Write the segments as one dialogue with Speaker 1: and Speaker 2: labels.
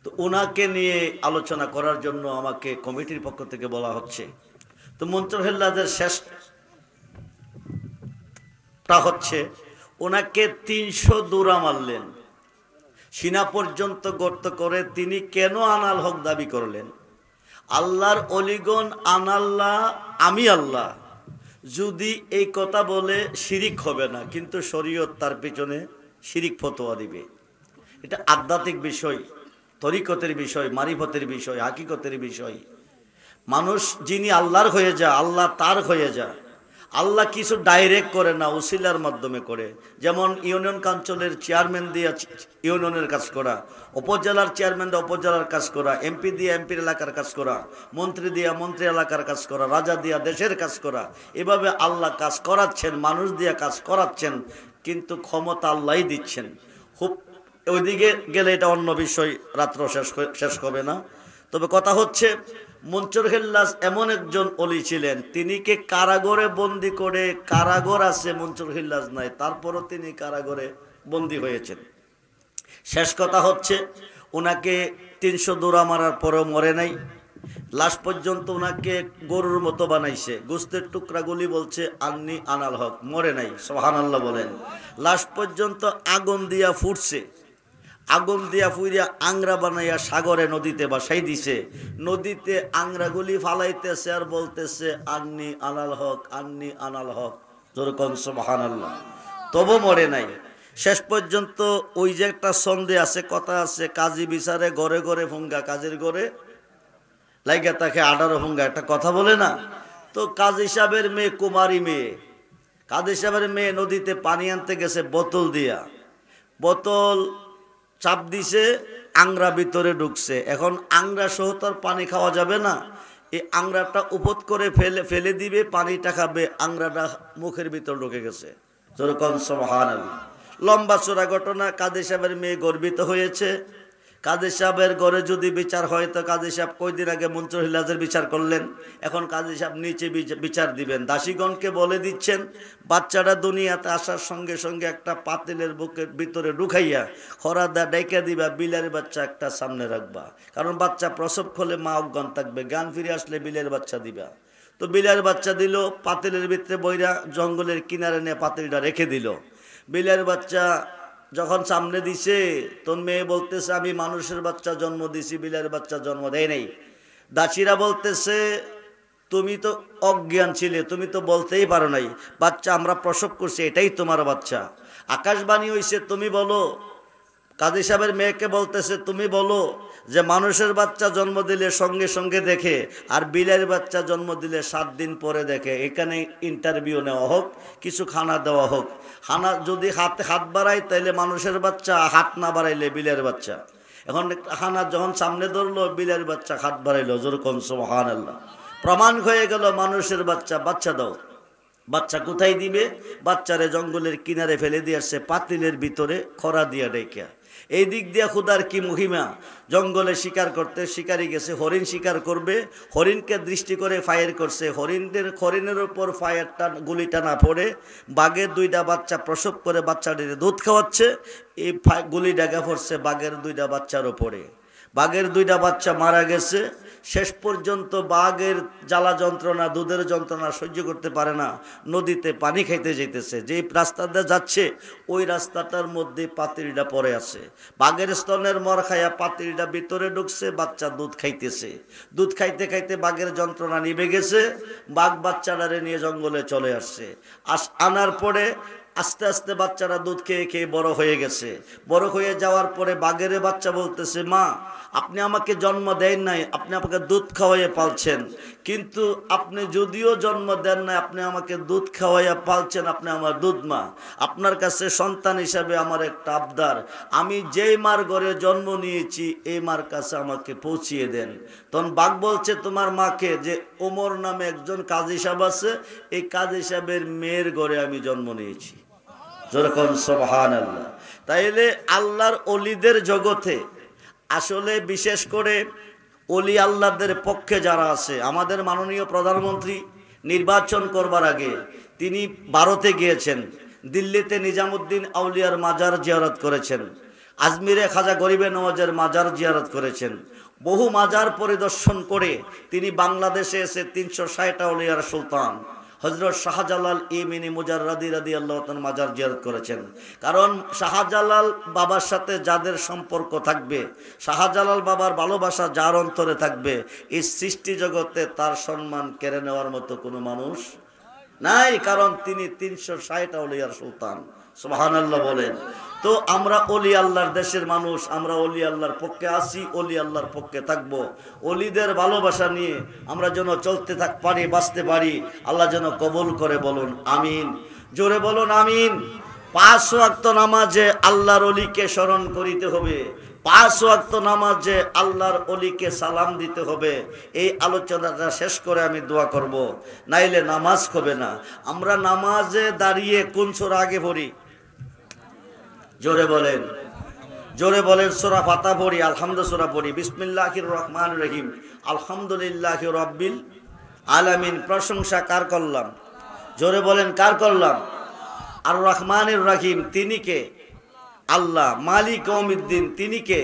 Speaker 1: তো ওনাকে নিয়ে আলোচনা করার জন্য আমাকে কমিটির পক্ষ থেকে বলা হচ্ছে। তো মনসুর হেল্লাদের শেষটা হচ্ছে ওনাকে 300 দৌড়া মারলেন, সিনা পর্যন্ত গর্ত করে। তিনি কেন আনাল হক দাবি করলেন? আল্লাহর অলিগণ আনাল্লাহ, আমি আল্লাহ যদি এই কথা বলে শিরিক হবে না, কিন্তু শরীয়ত তার পিছনে শিরিক ফতোয়া দিবে। এটা আধ্যাত্মিক বিষয়, তরিকতের বিষয়, মারিফতের বিষয়, হাকিকতের বিষয়। মানুষ যিনি আল্লাহর হয়ে যায়, আল্লাহ তার হয়ে যায়। আল্লাহ কিছু ডাইরেক্ট করে না, উসিলার মাধ্যমে করে। যেমন ইউনিয়ন কাউন্সিলের চেয়ারম্যান দিয়ে ইউনিয়নের কাজ করা, উপজেলার চেয়ারম্যান দিয়ে উপজেলার কাজ করা, এমপি দিয়ে এমপির এলাকার কাজ করা, মন্ত্রী দিয়া মন্ত্রী এলাকার কাজ করা, রাজা দিয়া দেশের কাজ করা। এভাবে আল্লাহ কাজ করাচ্ছেন, মানুষ দিয়া কাজ করাচ্ছেন, কিন্তু ক্ষমতা আল্লাহই দিচ্ছেন। খুব ওইদিকে গেলে এটা অন্য বিষয়, রাত্র শেষ হবে না। তবে কথা হচ্ছে মনসুর হেল্লাস এমন একজন অলি ছিলেন, তিনিকে কারাগারে বন্দি করে, কারাগার আছে মনসুর হেল্লাস নাই, তারপরও তিনি কারাগারে বন্দি হয়েছেন। শেষ কথা হচ্ছে ওনাকে 300 দৌড়া মারার পরেও মরে নাই। লাস্ট পর্যন্ত ওনাকে গরুর মতো বানাইছে, গোস্তের টুকরাগুলি বলছে আন্নি আনাল হক, মরে নাই। সুবহানাল্লাহ বলেন। লাস্ট পর্যন্ত আগুন দিয়া ফুটছে, আগুন দিয়া ফুইরা আংরা বানাইয়া সাগরে নদীতে বাসাই দিছে। নদীতে আংরাগুলি ফালাইতেছে আর বলতেছে আন্নি আনাল হক, আন্নি আনাল হক, যেরকম সুবহানাল্লাহ। তবু মরে নাই। শেষ পর্যন্ত ওই যে একটা সন্দেহ আছে, কথা আছে, কাজী বিচারে ঘরে ঘরে ফুঙ্গা, কাজের ঘরে লাইগা তাকে 18 ফুঙ্গা, একটা কথা বলে না? তো কাজী সাহেবের মেয়ে, কুমারী মেয়ে, কাজী সাহেবের মেয়ে নদীতে পানি আনতে গেছে বোতল দিয়া, বোতল চাপ দিছে, আংরা ভিতরে ঢুকছে। এখন আংরা সহ তার পানি খাওয়া যাবে না, এই আংরাটা উপত করে ফেলে দিবে, পানিটা খাবে, আংরাটা মুখের ভিতর ঢুকে গেছে। যেরকম সুবহানাল্লাহ। লম্বা চূড়া ঘটনা। কাজী সাহেবের মেয়ে গর্বিত হয়েছে। কাজী সাহেবের ঘরে যদি বিচার হয়, তো কাজী সাহেব কয়দিন আগে মনসুর হেল্লাজের বিচার করলেন, এখন কাজী সাহেব নিচে বিচার দিবেন। দাসীগণকে বলে দিচ্ছেন বাচ্চাটা দুনিয়াতে আসার সঙ্গে সঙ্গে একটা পাতিলের বুকের ভিতরে ঢুকাইয়া খরাদা ডাইকা দিবা, বিলের বাচ্চা একটা সামনে রাখবা, কারণ বাচ্চা প্রসব করলে মা অজ্ঞান থাকবে, জ্ঞান ফিরে আসলে বিলের বাচ্চা দিবা। তো বিলের বাচ্চা দিল, পাতিলের ভিতরে বইরা জঙ্গলের কিনারে নিয়ে পাতিলটা রেখে দিল। বিলের বাচ্চা যখন সামনে দিছে, তোর মেয়ে বলতেছে আমি মানুষের বাচ্চা জন্ম দিছি, বিলের বাচ্চা জন্ম দেয় নাই। দাসীরা বলতেছে তুমি তো অজ্ঞান ছিলে, তুমি তো বলতেই পারো নাই, বাচ্চা আমরা প্রসব করছি, এটাই তোমার বাচ্চা। আকাশবাণী হইছে, তুমি বলো। কাজী সাহেবের মেয়েকে বলতেছে তুমি বলো যে মানুষের বাচ্চা জন্ম দিলে সঙ্গে সঙ্গে দেখে, আর বিলের বাচ্চা জন্ম দিলে 7 দিন পরে দেখে। এখানে ইন্টারভিউ নেওয়া হোক, কিছু খানা দেওয়া হোক। খানা যদি হাত বাড়ায় তাইলে মানুষের বাচ্চা, হাত না বাড়াইলে বিলের বাচ্চা। এখন খানা যখন সামনে ধরলো, বিলের বাচ্চা হাত বাড়াইলো, যেরকম সুবহানাল্লাহ। প্রমাণ হয়ে গেল মানুষের বাচ্চা, বাচ্চা দাও। বাচ্চা কোথায় দিবে? বাচ্চারে জঙ্গলের কিনারে ফেলে দিয়ে আসছে, পাতিলের ভিতরে খরা দিয়া ডেকে। এই দিক দিয়া খুদার কি মহিমা! জঙ্গলে শিকার করতে শিকারি গেছে, হরিণ শিকার করবে, হরিণকে দৃষ্টি করে ফায়ার করছে, হরিণের ওপর ফায়ারটা, গুলিটা না পড়ে বাঘের 2টা বাচ্চা প্রসব করে বাচ্চাটির দুধ খাওয়াচ্ছে, এই গুলি ডাকা পড়ছে বাঘের 2টা বাচ্চার ওপরে। বাঘের 2টা বাচ্চা মারা গেছে। শেষ পর্যন্ত বাঘের জ্বালা যন্ত্রণা, দুধের যন্ত্রণা সহ্য করতে পারে না, নদীতে পানি খাইতে যেতেছে। যেই রাস্তাটা যাচ্ছে ওই রাস্তাটার মধ্যে পাতিলটা পড়ে আছে, বাঘের স্তনের মর খাইয়া পাতিলটা ভিতরে ঢুকছে, বাচ্চা দুধ খাইতেছে। দুধ খাইতে খাইতে বাঘের যন্ত্রণা নিভে গেছে, বাঘ বাচ্চাটারে নিয়ে জঙ্গলে চলে আসছে। আনার পরে আস্তে আস্তে বাচ্চারা দুধ খেয়ে খেয়ে বড় হয়ে গেছে। বড় হয়ে যাওয়ার পরে বাঘের বাচ্চা বলতেছে মা, আপনি আমাকে জন্ম দেন নাই, আপনি আমাকে দুধ খাওয়াইয়া পালছেন, কিন্তু আপনি যদিও জন্ম দেন নাই, আপনি আমাকে দুধ খাওয়াইয়া পালছেন, আপনি আমার দুধ মা। আপনার কাছে সন্তান হিসাবে আমার একটা আবদার, আমি যেই মার ঘরে জন্ম নিয়েছি এই মার কাছে আমাকে পৌঁছিয়ে দেন। তখন বাঘ বলছে তোমার মাকে, যে ওমর নামে একজন কাজী সাহেব আছে, এই কাজী সাহেবের মেয়ের ঘরে আমি জন্ম নিয়েছি। যেরকম সুবহানাল্লাহ। তাইলে আল্লাহর অলিদের জগতে আসলে বিশেষ করে অলি আল্লাহদের পক্ষে যারা আছে, আমাদের মাননীয় প্রধানমন্ত্রী নির্বাচন করবার আগে তিনি ভারতে গিয়েছেন, দিল্লিতে নিজামুদ্দিন আউলিয়ার মাজার জিয়ারত করেছেন, আজমিরে খাজা গরিবে নওয়াজের মাজার জিয়ারত করেছেন। বহু মাজার পরিদর্শন করে তিনি বাংলাদেশে এসে 360 আউলিয়ার সুলতান হযরত শাহজালাল ইবনে মুজাররাদি রাদিয়াল্লাহু তাআলা মাজার জিয়ারত করেছেন। কারণ শাহজালাল বাবার সাথে যাদের সম্পর্ক থাকবে, শাহজালাল বাবার ভালোবাসা যার অন্তরে থাকবে, এই সৃষ্টি জগতে তার সম্মান কেড়ে নেওয়ার মতো কোনো মানুষ নাই। কারণ তিনি 360 আউলিয়ার সুলতান। সুবহানাল্লাহ বলেন। তো আমরা ওলি আল্লাহর দেশের মানুষ, আমরা ওলি আল্লাহর পক্ষে আছি, ওলি আল্লাহর পক্ষে থাকব। ওলিদের ভালোবাসা নিয়ে আমরা যেন চলতে পারি, বাঁচতে পারি। আল্লাহ যেন কবুল করে, বলুন আমিন। জোরে বলুন আমিন। 5 ওয়াক্ত নামাজে আল্লাহর ওলিকে স্মরণ করিতে হবে, 5 ওয়াক্ত নামাজে আল্লাহর ওলিকে সালাম দিতে হবে। এই আলোচনাটা শেষ করে আমি দোয়া করব, নাইলে নামাজ হবে না। আমরা নামাজে দাঁড়িয়ে কোন সূরা আগে পড়ি? জোরে বলেন, জোরে বলেন। সূরা ফাতিহা পড়ি, আলহামদুলিল্লাহ সূরা পড়ি, বিসমিল্লাহির রহমানির রহিম, আলহামদুলিল্লাহি রাব্বিল আলামিন। প্রশংসা কার করলাম? জোরে বলেন, কার করলাম? আর রহমানির রহিম, তিনি কে? আল্লাহ। মালিক ইয়াউমিদ্দিন, তিনি কে?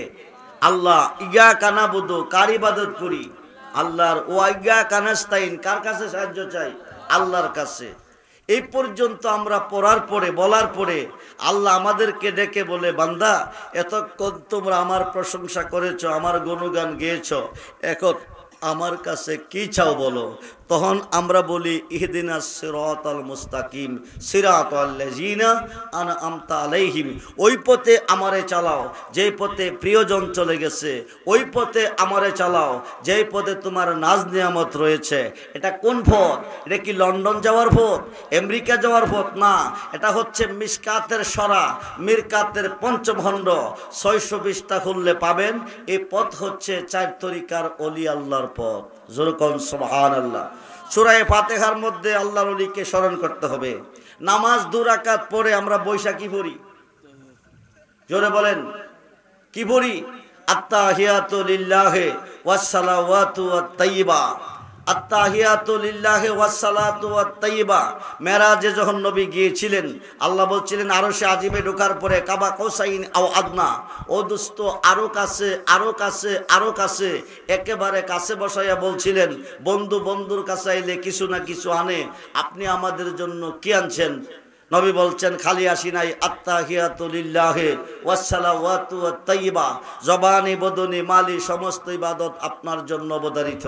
Speaker 1: আল্লাহ। ইয়াকা নাবুদু, কার ইবাদত করি? আল্লাহর। ওয়া ইয়াকা নাস্তাইন, কার কাছে সাহায্য চাই? আল্লাহর কাছে। এই পর্যন্ত আমরা পড়ার পরে, বলার পরে আল্লাহ আমাদেরকে ডেকে বলে, বান্দা এতক্ষণ তোমরা আমার প্রশংসা করেছো, আমার গুণগান গেয়েছো, এখন আমার কাছে কি চাও বলো। তখন আমরা বলি, ইহদিনাস সিরাতাল মুস্তাকিম সিরাতাল লাযিনা আনআমতা আলাইহিম। ওই পথে আমারে চালাও যেই পথে প্রিয়জন চলে গেছে, ওই পথে আমারে চালাও যেই পথে তোমার নাজ নিয়ামত রয়েছে। এটা কোন পথ? এটা কি লন্ডন যাওয়ার পথ, আমেরিকা যাওয়ার পথ? না, এটা হচ্ছে মিশকাতের সরা, মিরকাতের পঞ্চমখণ্ড 620টা খুললে পাবেন। এই পথ হচ্ছে 4 তরিকার ওলি আল্লাহর পথ। যেরকম সুবহানাল্লাহ। সূরা ফাতিহার মধ্যে আল্লাহর ওলিকে স্মরণ করতে হবে। নামাজ 2 রাকাত পরে আমরা বৈশাখী পড়ি। জোরে বলেন, কি পড়ি? আত্তাহিয়াতু লিল্লাহি ওয়াস সালাওয়াতু ওয়াত তাইয়্যিবা। আত্তাহিয়াতু লিল্লাহি ওয়াস সালাতু ওয়াত তাইয়্যিবা। মেরাজে যখন নবী গিয়েছিলেন, আল্লাহ বলছিলেন আরশে আজিমে ঢোকার পরে কাবা কৌসাইন আও আদনা, ও দোস্ত আরো কাছে, আরো কাছে, আরো কাছে, একেবারে কাছে বসাইয়া বলছিলেন, বন্ধু বন্ধুর কাছে আইলে কিছু না কিছু আনে, আপনি আমাদের জন্য কি আনছেন? নবী বলছেন, খালি আসি নাই, আত্তাহিয়াতু লিল্লাহি ওয়াস সালাওয়াতু ওয়াত তাইয়্যিবা। জবানি বদনি মালি সমস্ত ইবাদত আপনার জন্য অবধারিত।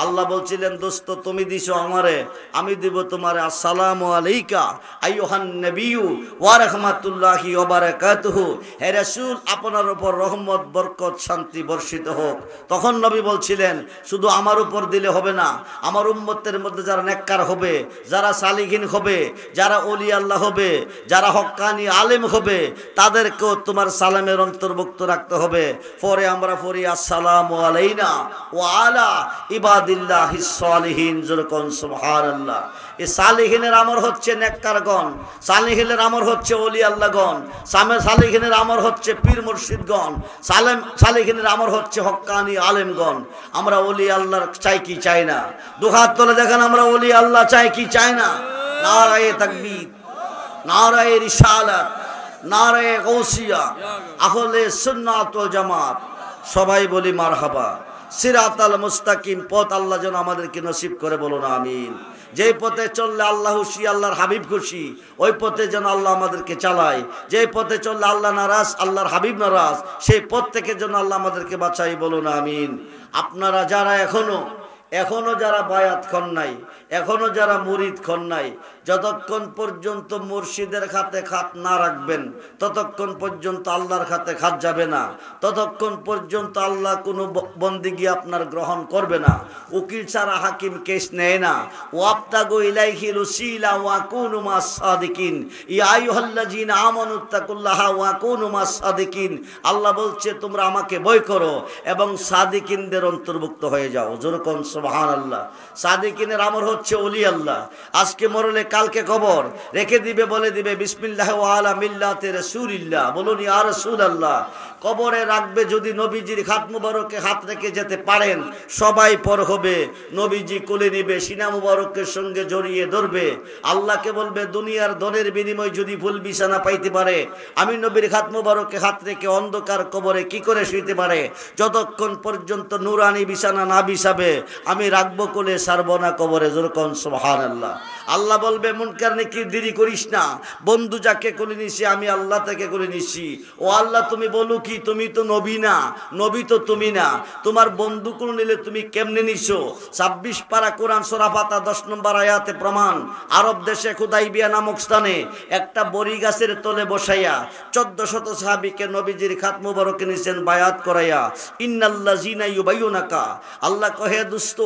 Speaker 1: আল্লাহ বলছিলেন, দোস্ত তুমি দিছো আমারে, আমি দিব তোমারে। আসসালামু আলাইকা আইয়ুহান নবিয়্যু ওয়া রাহমাতুল্লাহি ওয়া বারাকাতুহু। হে রাসূল, আপনার উপর রহমত, বরকত, শান্তি বর্ষিত হোক। তখন নবী বলছিলেন, শুধু আমার উপর দিলে হবে না, আমার উম্মতের মধ্যে যারা নেককার হবে, যারা সালিহিন হবে, যারা ওলি আল্লাহ হবে, যারা হক্কানি আলেম হবে, তাদেরকেও তোমার সালামের অন্তর্ভুক্ত রাখতে হবে। পরে আমরা পড়ি, আসসালামু আলাইনা ওয়া আলা ইবাদিল্লাহিস সালিহিন। যেরকম সুবহানাল্লাহ। এই সালিহিনের আমর হচ্ছে নেককারগণ, সালিহিনের আমর হচ্ছে ওলি আল্লাহগণ, সালিহিনের আমর হচ্ছে পীর মুর্শিদগণ, সালিহিনের আমর হচ্ছে হক্কানি আলেমগণ। আমরা ওলি আল্লাহর চাই কি চাই না? দুহাত তুলে দেখেন, আমরা ওলি আল্লাহ চাই কি চাই না? নারায়ে তাকবীর, নারায়ে রিসালাত, নারায়ে গাউসিয়া, আহলে সুন্নাত ওয়াল জামাত। সবাই বলি মারহাবা। সিরাতাল মুস্তাকিম পথ আল্লাহ যেন আমাদেরকে নসিব করে, বলুন আমিন। যেই পথে চললে আল্লাহ খুশি, আল্লাহর হাবিব খুশি, ওই পথে যেন আল্লাহ আমাদেরকে চালায়। যেই পথে চললে আল্লাহ নারাজ, আল্লাহর হাবিব নারাজ, সেই পথ থেকে যেন আল্লাহ আমাদেরকে বাঁচাই, বলুন আমিন। আপনারা যারা এখনো যারা বায়াত খন নাই, এখনো যারা মুরিদ খন নাই, যতক্ষণ পর্যন্ত মুর্শিদের খাতে খাত না রাখবেন, ততক্ষণ পর্যন্ত আল্লাহর খাতে খাত যাবে না। ততক্ষণ পর্যন্ত আল্লাহ কোনো বন্দিগি আপনার গ্রহণ করবে না। উকিল ছাড়া হাকিম কেস নেয় না। ওয়াবতাগু ইলাইহিল উসিলা ওয়া কুনু মাস সাদিকিন। ইয়া আইয়ুহাল্লাযিনা আমানুত্তাকুল্লাহা ওয়া কুনু মাস সাদিকিন। আল্লাহ বলছে, তোমরা আমাকে ভয় করো এবং সাদিকিনদের অন্তর্ভুক্ত হয়ে যাও। যেরকম সুবহানাল্লাহ। সাদিকিনের আমর হচ্ছে ওলি আল্লাহ। আজকে মরলে কালকে কবর রেখে দিবে, বলে দিবে বিসমিল্লাহ ওয়া আলা মিল্লাতি রাসূলিল্লাহ, বলুন ইয়া রাসূলুল্লাহ। কবরে রাখবে, যদি নবীজির হাত মুবারকে হাত রেখে যেতে পারেন সবাই পর হবে, নবীজি কোলে নিবে, সিনা মুবারকের সঙ্গে জড়িয়ে ধরবে, আল্লাহকে বলবে দুনিয়ার ধনের বিনিময় যদি ফুল বিছানা পাইতে পারে আমি নবীর হাত মুবারকে হাত রেখে অন্ধকার কবরে কি করে শুইতে পারে, যতক্ষণ পর্যন্ত নুরানি বিছানা না বিছাবে আমি রাখবো কোলে, সারবো না কবরে। যেরকম সুবহানাল্লাহ। আল্লাহ বলবে মুনকার নাকির দেরি করিস না, বন্ধু যাকে কোলে নিছি আমি আল্লাহ তাকে কোলে নিছি। ও আল্লাহ তুমি বলো কি, তুমি তো নবী না, নবী তো তুমি না, তোমার বন্ধু কোলে নিলে তুমি কেমনে নিছো? 26 পারা কোরআন সূরা ফাতিহা 10 নম্বর আয়াতে প্রমাণ। আরব দেশে হুদাইবিয়া নামক স্থানে একটা বড়ি গাছের তলে বসাইয়া 1400 সাহাবীকে নবীজির খাত মুবারকে নিছেন বায়াত করাইয়া। ইন্নাল্লাযিনা ইউবাইয়ুনাকা, আল্লাহ কহে দোস্ত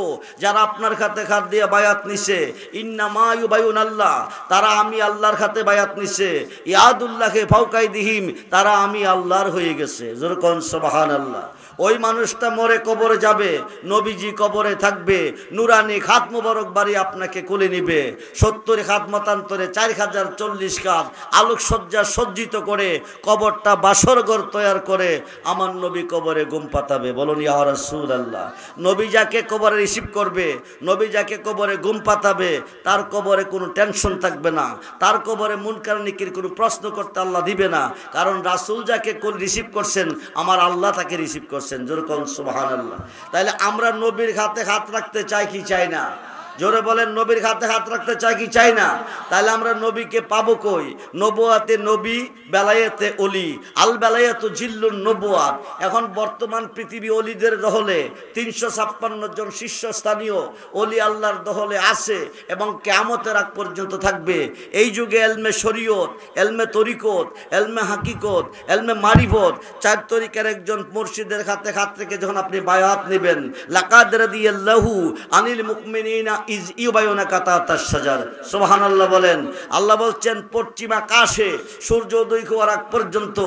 Speaker 1: যারা আপনার খাতে খাত দিয়ে বায়াত নিছে, ইন্নামা ইউবাইয়ুনাল্লাহ, তারা আমি আল্লাহর খাতে বায়াত নিছে, ইয়াদুল্লাহি ফাওকাইদিহিম, তারা আমি আল্লাহর হয়ে গেছে। যেরকম সুবহানাল্লাহ। ওই মানুষটা মরে কবরে যাবে, নবীজি কবরে থাকবে, নুরানি খাত মুবারক বাড়ি আপনাকে কোলে নিবে, 70 খাত মতান্তরে 4040 খাত আলোকসজ্জা সজ্জিত করে কবরটা বাসরঘর তৈরি করে আমার নবী কবরে ঘুম পাতাবে। বলুন ইয়া রাসূলুল্লাহ। নবী যাকে কবরে রিসিভ করবে, নবী যাকে কবরে ঘুম পাতাবে, তার কবরে কোনো টেনশন থাকবে না, তার কবরে মুনকার নাকির কোনো প্রশ্ন করতে আল্লাহ দিবে না, কারণ রাসূল যাকে রিসিভ করছেন আমার আল্লাহ তাকে রিসিভ করছেন। যেরকম সুবহানাল্লাহ। তাহলে আমরা নবীর হাতে হাত রাখতে চাই কি চাই না? জোরে বলেন, নবীর হাতে হাত রাখতে চাই কি চাই না? তাহলে আমরা নবীকে পাবো কই? নবুয়াতে নবী, বেলায়েতে অলি, আল বেলায়েতু জিল্লুন নবুয়াত। এখন বর্তমান পৃথিবী অলিদের দহলে 356 জন শীর্ষস্থানীয় অলি আল্লাহর দহলে আছে এবং কিয়ামতের আগ পর্যন্ত থাকবে। এই যুগে এলমে শরীয়ত, এলমে তরিকত, এলমে হাকিকত, এলমে মারিফত, 4 তরিকার একজন মুর্শিদের হাতে হাত রেখে যখন আপনি বায়াত নেবেন, লাকাদ রাদিয়াল্লাহু আনিল মুমিনিনা ইজ ইউবাইয়ুনাকা তাহতাশ শাজার। সুবহানাল্লাহ বলেন। আল্লাহ বলছেন পশ্চিম আকাশে সূর্য উদয় হওয়ার আগ পর্যন্ত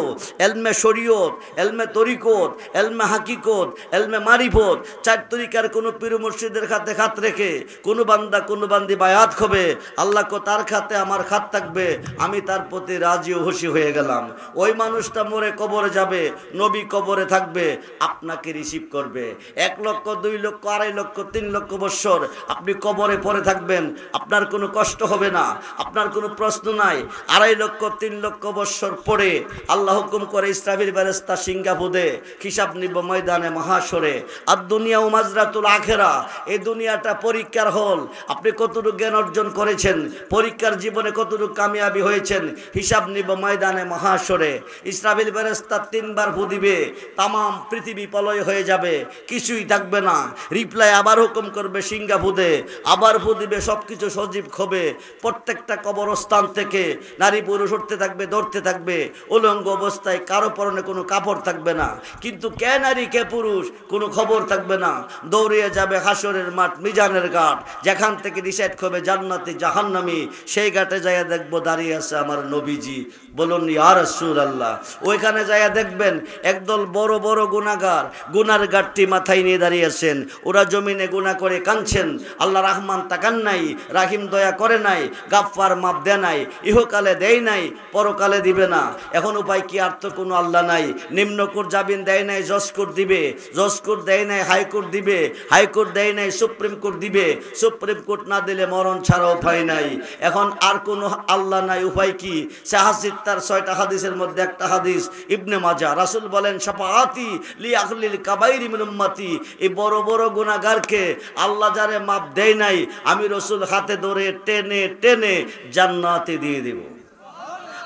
Speaker 1: এলমে শরীয়ত, এলমে তরিকত, এলমে হাকিকত, এলমে মারিফত, 4 তরিকার কোন পীর মুর্শিদের হাতে হাত রেখে কোন বান্দা কোন বান্দি বায়াত হবে, আল্লাহ কো তার খাতে আমার খাত থাকবে, আমি তার প্রতি রাজি ও খুশি হয়ে গেলাম। ওই মানুষটা মরে কবরে যাবে, নবী কবরে থাকবে, আপনাকে রিসিভ করবে। 1 লক্ষ 2 লক্ষ 2.5 লক্ষ 3 লক্ষ বছর আপনি কবরে পড়ে থাকবেন, আপনার কোনো কষ্ট হবে না, আপনার কোনো প্রশ্ন নাই। 2.5 লক্ষ 3 লক্ষ বছর পরে আল্লাহ হুকুম করে ইসরাফিল ফেরেশতা সিঙ্গাপুরে হিসাব নিব ময়দানে মহাশরে। আর দুনিয়া ও মাজরাতুল আখিরা, এই দুনিয়াটা পরীক্ষার হল। আপনি কতটুকু জ্ঞান অর্জন করেছেন, পরীক্ষার জীবনে কতটুকু কামিয়াবি হয়েছেন, হিসাব নিব ময়দানে মহাশরে। ইসরাফিল ফেরেশতা 3 বার ফু দিবে, তাম পৃথিবী প্রলয় হয়ে যাবে, কিছুই থাকবে না। রিপ্লাই আবার হুকুম করবে সিঙ্গাপুরে, আবার ফু দিবে, সবকিছু সজীব হবে। প্রত্যেকটা কবরস্থান থেকে নারী পুরুষ উঠতে থাকবে, ধরতে থাকবে, উলঙ্গ অবস্থায়, কারো পরনে কোনো কাপড় থাকবে না, কিন্তু কে নারী কে পুরুষ কোনো খবর থাকবে না। দৌড়িয়ে যাবে হাসরের মাঠ, মিজানের ঘাট, যেখান থেকে ডিসাইড হবে জান্নাতি জাহান্নামী, সেই ঘাটে যাইয়া দেখবো দাঁড়িয়ে আছে আমার নবীজি। বলুন ইয়া রাসূলুল্লাহ। ওইখানে যাইয়া দেখবেন একদল বড় বড় গুনাহগার, গুনার গাঁটটি মাথায় নিয়ে দাঁড়িয়ে আছেন, ওরা জমিনে গুনাহ করে কাঁদছেন। আল্লাহ রহমান তাকান নাই, রাহিম দয়া করে নাই, গাফফার মাপ দেয় নাই, ইহকালে দেয় নাই, পরকালে দিবে না। এখন উপায় কি? আর তো কোনো আল্লাহ নাই। নিম্নকোর্ট জামিন দেয় নাই, জজ কোর্ট দিবে, জজ কোর্ট দেয় নাই, হাইকোর্ট দিবে, হাইকোর্ট দেয় নাই, সুপ্রিম কোর্ট দিবে, সুপ্রিম কোর্ট না দিলে মরণ ছাড়া উপায় নাই। এখন আর কোনো আল্লাহ নাই, উপায় কি? সাহাসিদ তার 6টা হাদিসের মধ্যে একটা হাদিস ইবনে মাজাহ, রাসূল বলেন শাফাআতি লি আহলিল কাবাইরি মিন উম্মতি, এই বড় বড় গুনাহগারকে আল্লাহ যারে মাপ দেয় নাই আমি রাসূল হাতে ধরে টেনে টেনে জান্নাতে দিয়ে দেব।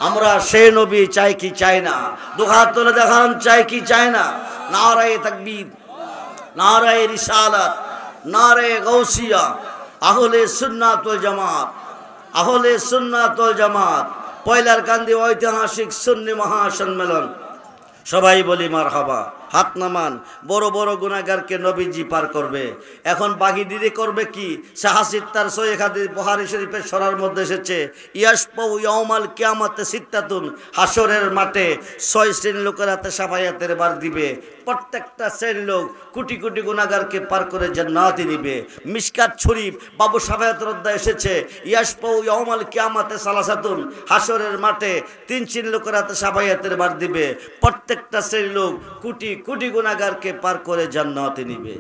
Speaker 1: আমরা সেই নবী চাই কি চাই না? দুহাত তুলে দেখান, চাই কি চাই না? নারায়ে তাকবীর, নারায়ে রিসালাত, নারায়ে গাউসিয়া, আহলে সুন্নাত ওয়াল জামাত, আহলে সুন্নাত ওয়াল জামাত, পয়লার কান্দি ঐতিহাসিক সুন্নি মহাসম্মেলন। সবাই বলি মারহাবা। হাত নামান। বড় বড় গুনাহগারকে নবীজি পার করবে। এখন বাকি দিদি করবে কি? সাহাসিদ তার সহিহ হাদিস বুখারী শরীফের সরার মধ্যে এসেছে, ইয়াশফাউ ইয়াউমাল কিয়ামাতে সিত্তাতুন, হাসরের মাঠে 6 শ্রেণীর লোকের হাতে শাফায়াতের বার দিবে। প্রত্যেকটা শ্রেণীর লোক কোটি কোটি গুনাহগারকে পার করে জান্নাতে নিবে। মিশকাত শরীফ বাবু শাফায়াতের অধ্যায় এসেছে, ইয়াশফাউ ইয়াউমাল কিয়ামাতে সালাসাতুন, হাসরের মাঠে 3 শ্রেণীর লোকের হাতে শাফায়াতের বার দিবে। প্রত্যেকটা শ্রেণীর লোক কোটি কোটি গুনাহগারকে পার করে জান্নাতে নিবে।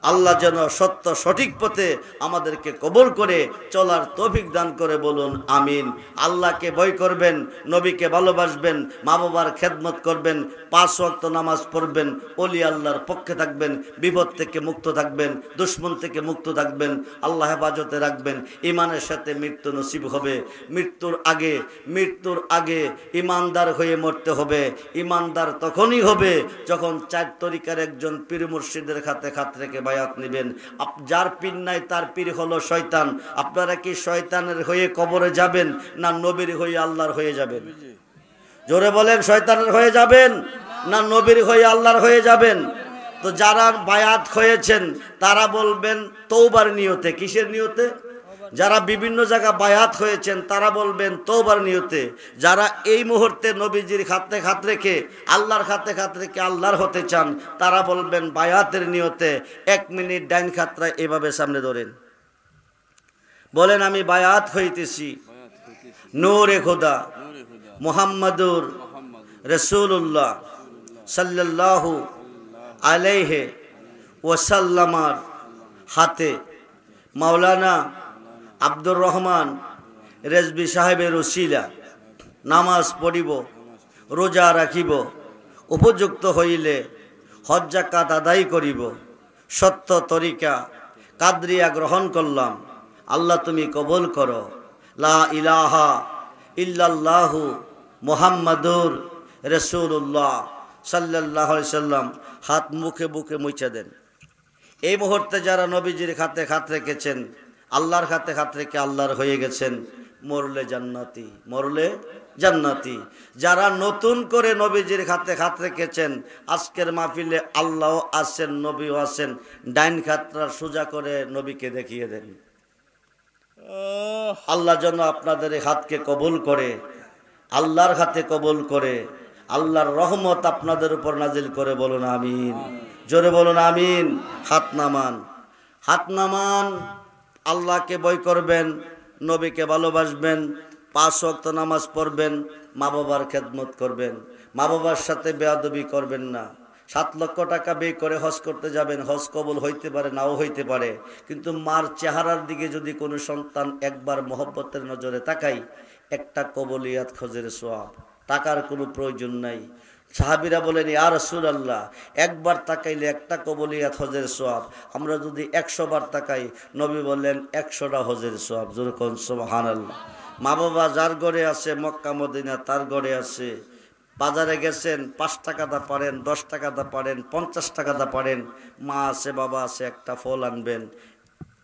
Speaker 1: আল্লাহ যেন সত্য সঠিক পথে আমাদেরকে কবুল করে চলার তৌফিক দান করে, বলুন আমিন। আল্লাহকে ভয় করবেন, নবীকে ভালোবাসবেন, মা বাবার খেদমত করবেন, 5 ওয়াক্ত নামাজ পড়বেন, ওলি আল্লাহর পক্ষে থাকবেন, বিপদ থেকে মুক্ত থাকবেন, দুশ্মন থেকে মুক্ত থাকবেন, আল্লাহ হেফাজতে রাখবেন। ইমানের সাথে মৃত্যু নসিব হবে। মৃত্যুর আগে ইমানদার হয়ে মরতে হবে। ইমানদার তখনই হবে যখন 4 তরিকার একজন পীর মুর্শিদের হাতে হাত রেখে বায়াত নেবেন। যার পীর নাই তার পীর হলো শয়তান। আপনারা কি শয়তানের হয়ে কবরে যাবেন না নবীর হয়ে আল্লাহর হয়ে যাবেন? জোরে বলেন, শয়তানের হয়ে যাবেন না নবীর হয়ে আল্লাহর হয়ে যাবেন? তো যারা বায়াত হয়েছেন তারা বলবেন তওবার নিয়তে। কিসের নিয়তে? যারা বিভিন্ন জায়গা বায়াত হয়েছেন তারা বলবেন তওবার নিয়তে। যারা এই মুহূর্তে নবীজির হাতে হাত রেখে আল্লাহর হাতে হাত রেখে আল্লাহর হতে চান তারা বলবেন বায়াতের নিয়তে। 1 মিনিট ডাইন খাতরা এভাবে সামনে ধরেন, বলেন আমি বায়াত হইতেছি নূরে খোদা মুহাম্মাদুর রাসূলুল্লাহ সাল্লাল্লাহু আলাইহি ওয়াসাল্লামার হাতে মাওলানা আব্দুর রহমান রেজবি সাহেবের ওসিলা নামাজ পড়িব, রোজা রাখিব, উপযুক্ত হইলে হজ যাকাত আদায় করিব, সত্য তরিকা কাদরিয়া গ্রহণ করলাম, আল্লাহ তুমি কবুল করো। লা ইলাহা ইল্লাল্লাহু মুহাম্মাদুর রাসূলুল্লাহ সাল্লাল্লাহু আলাইহি সাল্লাম। হাত মুখে বুকে মুছে দেন। এই মুহূর্তে যারা নবীজির হাতে হাত রেখেছেন, আল্লাহর হাতে হাত রেখে আল্লাহর হয়ে গেছেন, মরলে জান্নাতি, মরলে জান্নাতি। যারা নতুন করে নবীজির হাতে হাত রেখেছেন, আজকের মাহফিলে আল্লাহ আছেন, নবীও আছেন, ডাইন খাতরা সোজা করে নবীকে দেখিয়ে দেন। আল্লাহ যেন আপনাদের এই হাতকে কবুল করে, আল্লাহর হাতে কবুল করে, আল্লাহর রহমত আপনাদের উপর নাজিল করে, বলুন আমিন। জোরে বলুন আমিন। হাত নামান, হাত নামান। আল্লাহকে ভয় করবেন, নবীকে ভালোবাসবেন, 5 ওয়াক্ত নামাজ পড়বেন, মা বাবার খেদমত করবেন, মা বাবার সাথে বেয়াদবি করবেন না। 7 লক্ষ টাকা ব্যয় করে হজ করতে যাবেন, হজ কবুল হইতে পারে নাও হইতে পারে, কিন্তু মার চেহারার দিকে যদি কোনো সন্তান একবার মহব্বতের নজরে তাকাই, একটা কবুলিয়াত খোঁজের সওয়াব। টাকার কোনো প্রয়োজন নাই। সাহাবীরা বলেন ইয়া রাসূলুল্লাহ, একবার তাকাইলে একটা কবুলিয়াত হজের সওয়াব। আমরা যদি 100 বার তাকাই, নবী বললেন 100টা হজের সওয়াব। জোরে কোন সুবহানাল্লাহ। মা বাবা যার ঘরে আছে মক্কা মদিনা তার ঘরে আছে, বাজারে গেছেন 5 টাকা দা পারেন, 10 টাকা দা পারেন, 50 টাকা দা পারেন, মা আছে বাবা আছে, একটা ফল আনবেন,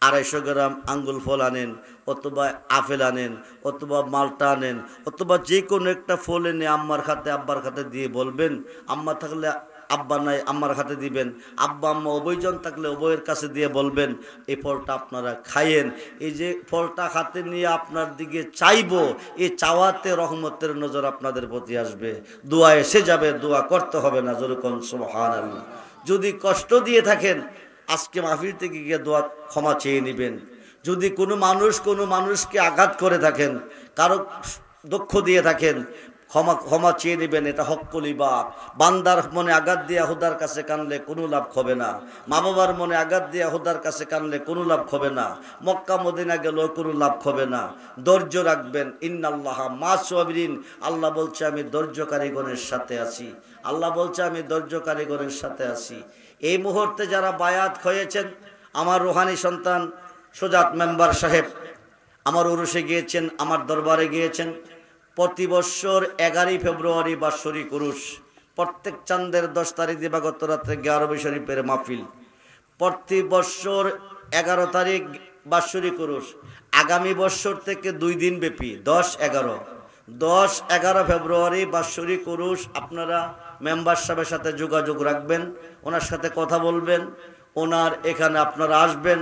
Speaker 1: 250 গ্রাম আঙ্গুল ফল আনেন, অথবা আপেল আনেন, অথবা মালটা আনেন, অথবা যে কোনো একটা ফল এনে আম্মার খাতে আব্বার খাতে দিয়ে বলবেন, আম্মা থাকলে আব্বা নাই আম্মার হাতে দিবেন, আব্বা আম্মা উভয়জন থাকলে উভয়ের কাছে দিয়ে বলবেন এই ফলটা আপনারা খাইয়েন। এই যে ফলটা হাতে নিয়ে আপনার দিকে চাইবো, এই চাওয়াতে রহমতের নজর আপনাদের প্রতি আসবে, দোয়া এসে যাবে, দোয়া করতে হবে না। যেরকম সুবহানাল্লাহ। যদি কষ্ট দিয়ে থাকেন, আজকে মাহফিল থেকে গিয়ে দোয়া ক্ষমা চেয়ে নেবেন। যদি কোনো মানুষকে আঘাত করে থাকেন, কারো দুঃখ দিয়ে থাকেন, ক্ষমা চেয়ে নেবেন। এটা হক্কুল ইবাদ। বান্দার মনে আঘাত দিয়া হুদার কাছে কানলে কোনো লাভ হবে না। মা বাবার মনে আঘাত দিয়া হুদার কাছে কানলে কোনো লাভ হবে না। মক্কা মদিনা গেলেও কোনো লাভ হবে না। ধৈর্য রাখবেন। ইন্নাল্লাহা মা'আস সাবিরিন। আল্লাহ বলছে আমি ধৈর্যকারীগণের সাথে আছি। আল্লাহ বলছে আমি ধৈর্যকারীগণের সাথে আছি। এই মুহূর্তে যারা বায়াত হয়েছেন, আমার রুহানি সন্তান সুজাত মেম্বার সাহেব আমার উরুসে গিয়েছেন, আমার দরবারে গিয়েছেন। প্রতি বছর 11 ফেব্রুয়ারি বাৎসরিক উরুস, প্রত্যেক চাঁদের 10 তারিখ দিবাগত রাত্রে আরবি শরীফের মাহফিল। প্রতি বছর 11 তারিখ বাৎসরিক উরুস। আগামী বছর থেকে 2 দিন ব্যাপী 10-11 10-11 ফেব্রুয়ারি বাৎসরিক উরুস। আপনারা মেম্বার সাহেবের সাথে যোগাযোগ রাখবেন, ওনার সাথে কথা বলবেন, ওনার এখানে আপনারা আসবেন।